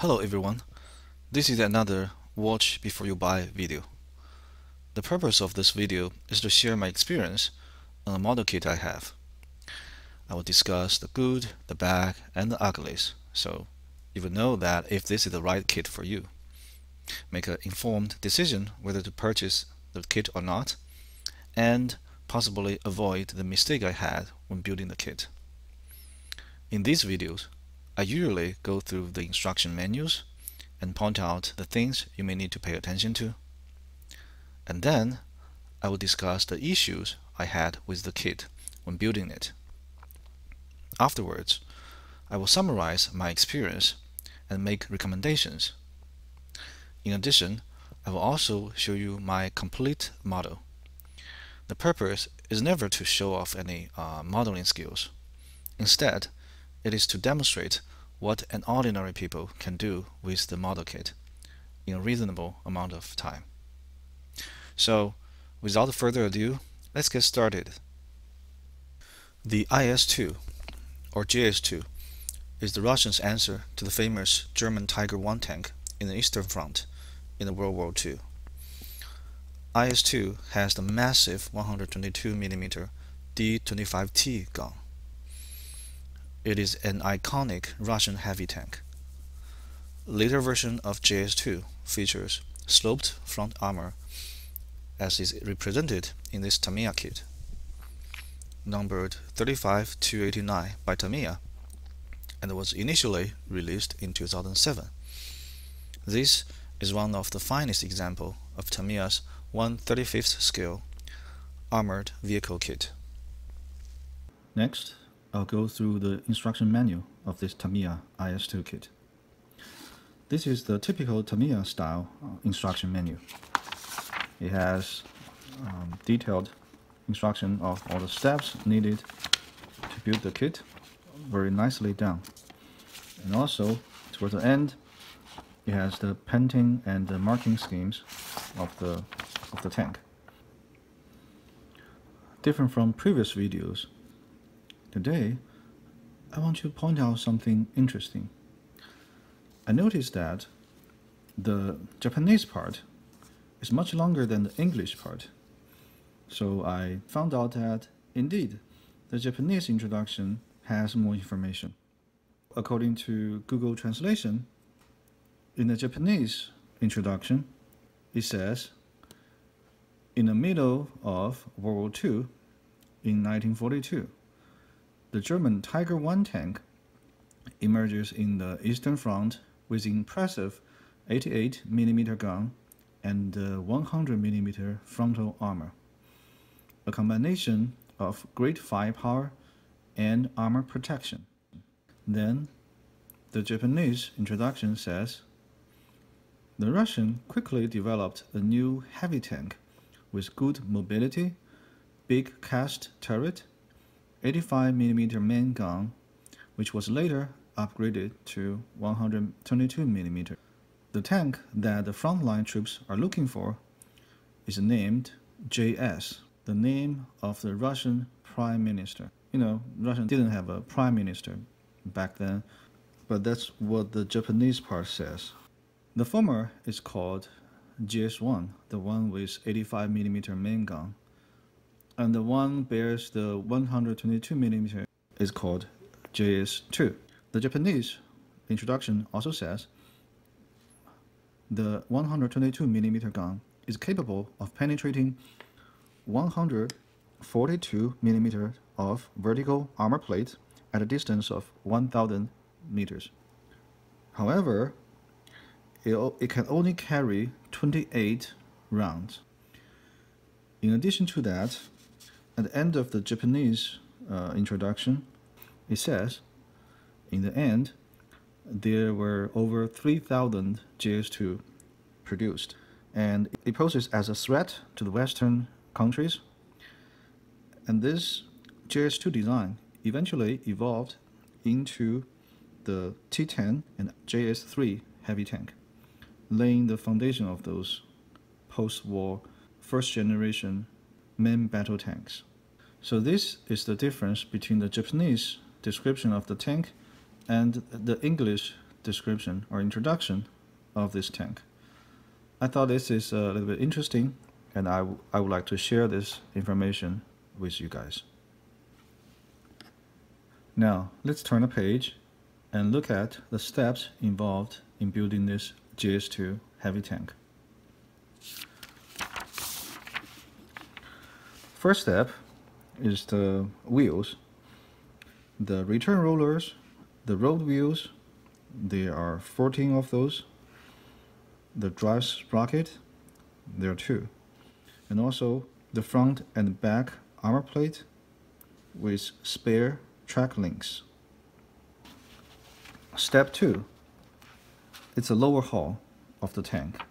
Hello everyone, this is another watch before you buy video. The purpose of this video is to share my experience on the model kit I have. I will discuss the good, the bad, and the uglies, so you will know that if this is the right kit for you. Make an informed decision whether to purchase the kit or not, and possibly avoid the mistake I had when building the kit. In these videos, I usually go through the instruction manuals and point out the things you may need to pay attention to. And then I will discuss the issues I had with the kit when building it. Afterwards, I will summarize my experience and make recommendations. In addition, I will also show you my complete model. The purpose is never to show off any modeling skills. Instead, it is to demonstrate what an ordinary people can do with the model kit in a reasonable amount of time. So, without further ado, let's get started. The IS-2, or JS-2, is the Russians' answer to the famous German Tiger I tank in the Eastern Front in the World War II. IS-2 has the massive 122mm D25T gun. It is an iconic Russian heavy tank. Later version of JS-2 features sloped front armor as is represented in this Tamiya kit, numbered 35289 by Tamiya, and was initially released in 2007. This is one of the finest examples of Tamiya's 1/35th scale armored vehicle kit. Next, I'll go through the instruction manual of this Tamiya IS-2 kit. This is the typical Tamiya style instruction manual. It has detailed instruction of all the steps needed to build the kit very nicely done. And also, towards the end, it has the painting and the marking schemes of the tank. Different from previous videos, today I want to point out something interesting. I noticed that the Japanese part is much longer than the English part. So I found out that indeed the Japanese introduction has more information. According to Google Translation, in the Japanese introduction, it says, in the middle of World War II, in 1942, the German Tiger I tank emerges in the Eastern Front with impressive 88mm gun and 100mm frontal armor, a combination of great firepower and armor protection. Then, the Japanese introduction says, the Russian quickly developed a new heavy tank with good mobility, big cast turret, 85mm main gun, which was later upgraded to 122mm. The tank that the frontline troops are looking for is named JS, the name of the Russian Prime Minister. You know, Russia didn't have a Prime Minister back then, but that's what the Japanese part says. The former is called JS-1, the one with 85mm main gun, and the one bears the 122mm is called JS-2. The Japanese introduction also says the 122mm gun is capable of penetrating 142mm of vertical armor plate at a distance of 1,000 meters. However, it can only carry 28 rounds. In addition to that, at the end of the Japanese introduction, it says, in the end, there were over 3,000 JS-2 produced, and it poses as a threat to the Western countries. And this JS-2 design eventually evolved into the T-10 and JS-3 heavy tank, laying the foundation of those post-war first-generation main battle tanks. So this is the difference between the Japanese description of the tank and the English description or introduction of this tank. I thought this is a little bit interesting, and I would like to share this information with you guys. Now, let's turn a page and look at the steps involved in building this JS-2 heavy tank. First step is the wheels. The return rollers, the road wheels, there are 14 of those. The drive sprocket, there are 2. And also the front and back armor plate with spare track links. Step 2, it's a lower hull of the tank.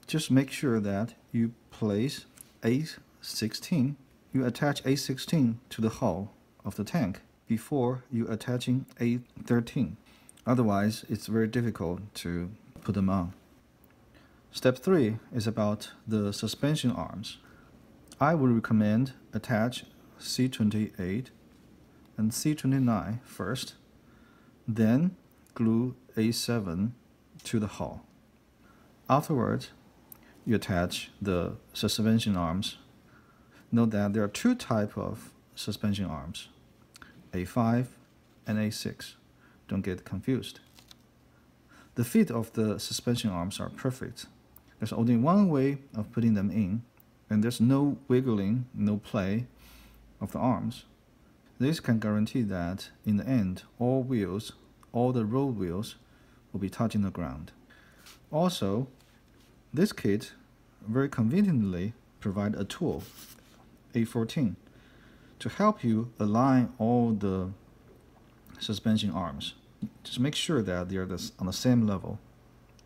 Just make sure that you place A16, you attach A16 to the hull of the tank before you attaching A13. Otherwise, it's very difficult to put them on. Step 3 is about the suspension arms. I would recommend attach C28 and C29 first, then glue A7 to the hull. Afterwards, you attach the suspension arms. Note that there are 2 types of suspension arms, A5 and A6. Don't get confused. The fit of the suspension arms are perfect. There's only one way of putting them in, and there's no wiggling, no play of the arms. This can guarantee that in the end, all wheels, all the road wheels, will be touching the ground. Also, this kit very conveniently provides a tool, A14, to help you align all the suspension arms. Just make sure that they are on the same level.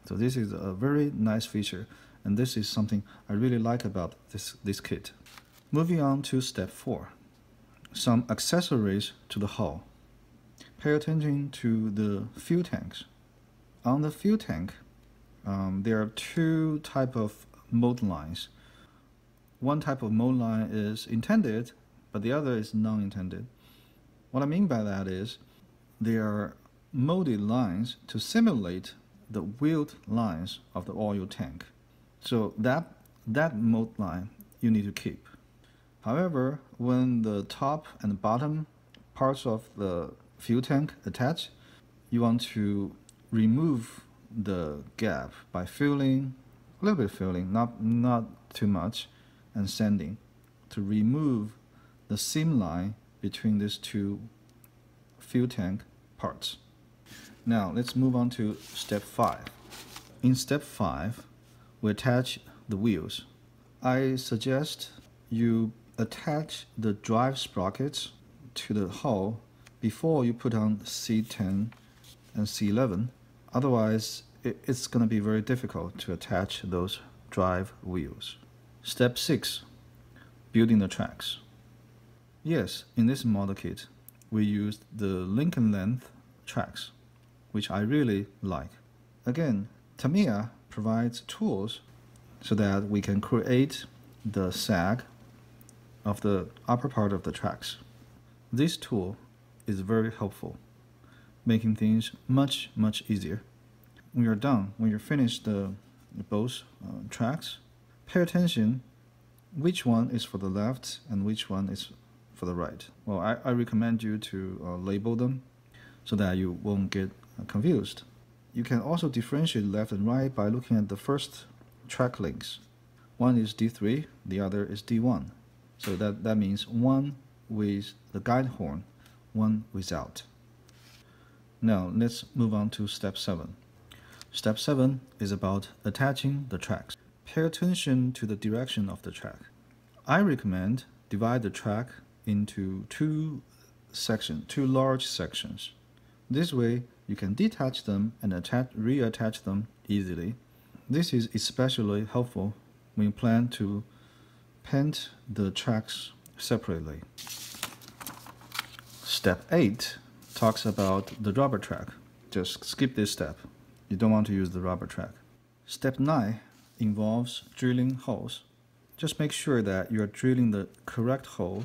So this is a very nice feature, and this is something I really like about this kit. Moving on to step 4, some accessories to the hull. Pay attention to the fuel tanks. On the fuel tank, there are 2 types of mold lines. One type of mold line is intended, but the other is non-intended. What I mean by that is there are molded lines to simulate the wheeled lines of the oil tank. So that mold line you need to keep. However, when the top and bottom parts of the fuel tank attach, you want to remove the gap by filling, a little bit filling, not too much, and sanding to remove the seam line between these 2 fuel tank parts. Now let's move on to step 5. In step 5, we attach the wheels. I suggest you attach the drive sprockets to the hull before you put on C10 and C11. Otherwise, it's going to be very difficult to attach those drive wheels. Step 6, building the tracks. Yes, in this model kit, we used the Lincoln length tracks, which I really like. Again, Tamiya provides tools so that we can create the sag of the upper part of the tracks. This tool is very helpful, making things much easier. When you're done, when you're finished both tracks, pay attention which one is for the left and which one is for the right. Well, I recommend you to label them so that you won't get confused. You can also differentiate left and right by looking at the first track links. One is D3, the other is D1. So that means one with the guide horn, one without. Now let's move on to step 7. Step 7 is about attaching the tracks. Pay attention to the direction of the track. I recommend divide the track into 2 large sections. This way you can detach them and reattach them easily. This is especially helpful when you plan to paint the tracks separately. Step 8 talks about the rubber track. Just skip this step. You don't want to use the rubber track. Step 9 involves drilling holes. Just make sure that you are drilling the correct hole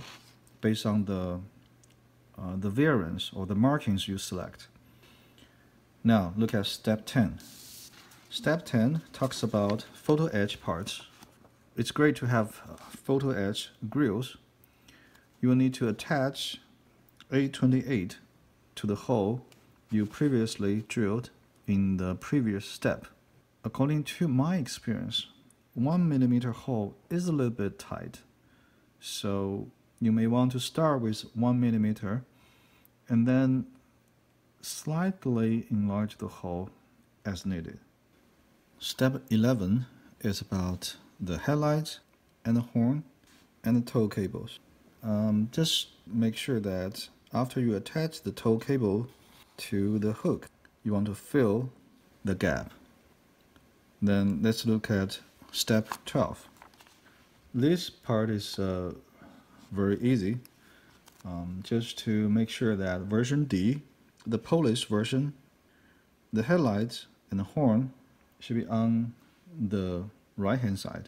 based on the variance or the markings you select. Now look at step 10. Step 10 talks about photo edge parts. It's great to have photo edge grills. You will need to attach A28 to the hole you previously drilled in the previous step. According to my experience, 1mm hole is a little bit tight, so you may want to start with 1mm and then slightly enlarge the hole as needed. Step 11 is about the headlights and the horn and the tow cables. Just make sure that after you attach the tow cable to the hook, you want to fill the gap. Then let's look at step 12. This part is very easy. Just to make sure that version D, the Polish version, the headlights and the horn should be on the right hand side.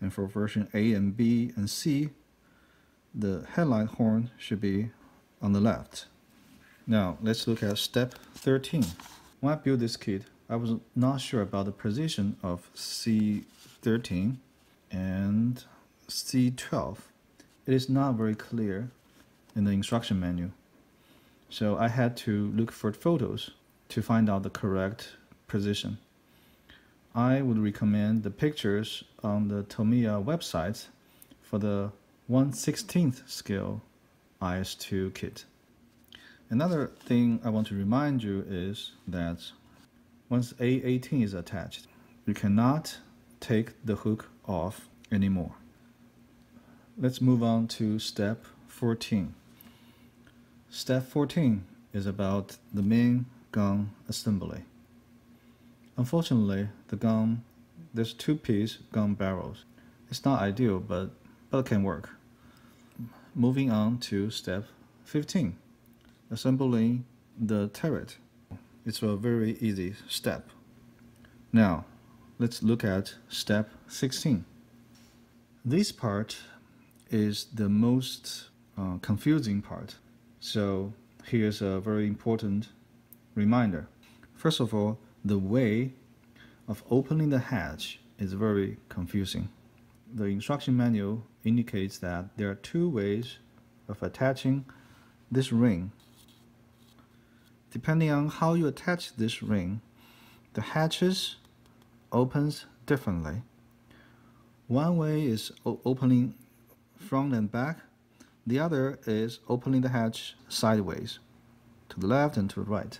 And for version A and B and C, the headlight horn should be on the left. Now let's look at step 13. When I built this kit, I was not sure about the position of C13 and C12. It is not very clear in the instruction manual. So I had to look for photos to find out the correct position. I would recommend the pictures on the Tamiya website for the 1/16th scale JS-2 kit. Another thing I want to remind you is that once A18 is attached, you cannot take the hook off anymore. Let's move on to step 14. Step 14 is about the main gun assembly. Unfortunately, the gun, there's 2-piece gun barrels. It's not ideal, but it can work. Moving on to step 15, assembling the turret. It's a very easy step. Now, let's look at step 16. This part is the most confusing part. So here's a very important reminder. First of all, the way of opening the hatch is very confusing. The instruction manual indicates that there are 2 ways of attaching this ring. Depending on how you attach this ring, the hatches opens differently. One way is opening front and back. The other is opening the hatch sideways, to the left and to the right.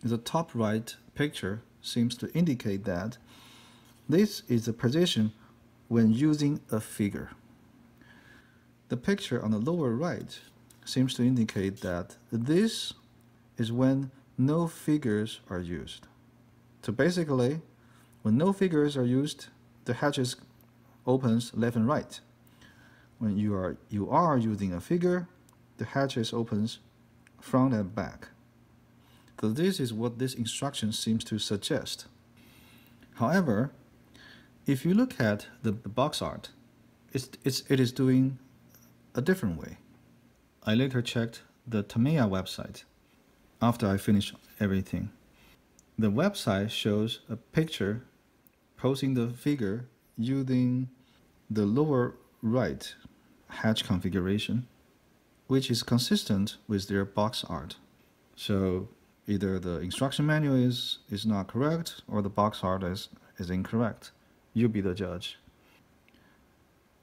The top right picture seems to indicate that this is the position when using a figure. The picture on the lower right seems to indicate that this is when no figures are used. So basically, when no figures are used, the hatches opens left and right. When you are using a figure, the hatches opens front and back. So this is what this instruction seems to suggest. However, if you look at the box art, it is doing a different way. I later checked the Tamiya website after I finished everything. The website shows a picture posing the figure using the lower right hatch configuration, which is consistent with their box art. So either the instruction manual is not correct or the box art is incorrect. You be the judge.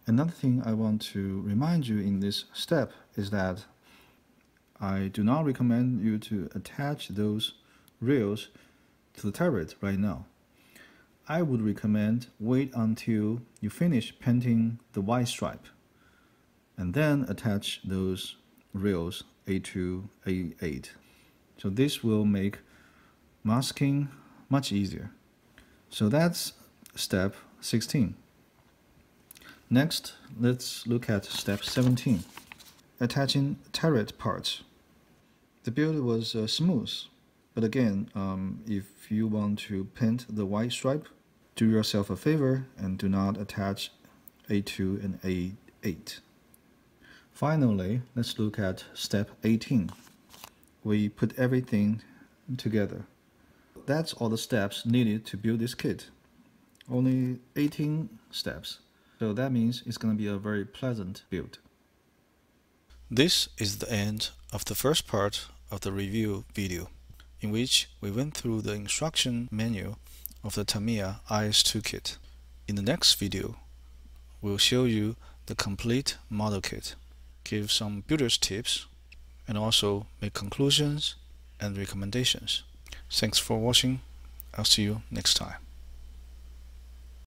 Another thing I want to remind you in this step is that I do not recommend you to attach those rails to the turret right now. I would recommend wait until you finish painting the white stripe and then attach those rails A2, A8. So this will make masking much easier. So that's step 16. Next, let's look at step 17, attaching turret parts. The build was smooth, but again, if you want to paint the white stripe, do yourself a favor and do not attach A2 and A8. Finally, let's look at step 18. We put everything together. that's all the steps needed to build this kit. Only 18 steps. So that means it's going to be a very pleasant build. This is the end of the first part of the review video, in which we went through the instruction manual of the Tamiya JS-2 kit. In the next video, we'll show you the complete model kit, give some builder's tips, and also make conclusions and recommendations. Thanks for watching. I'll see you next time.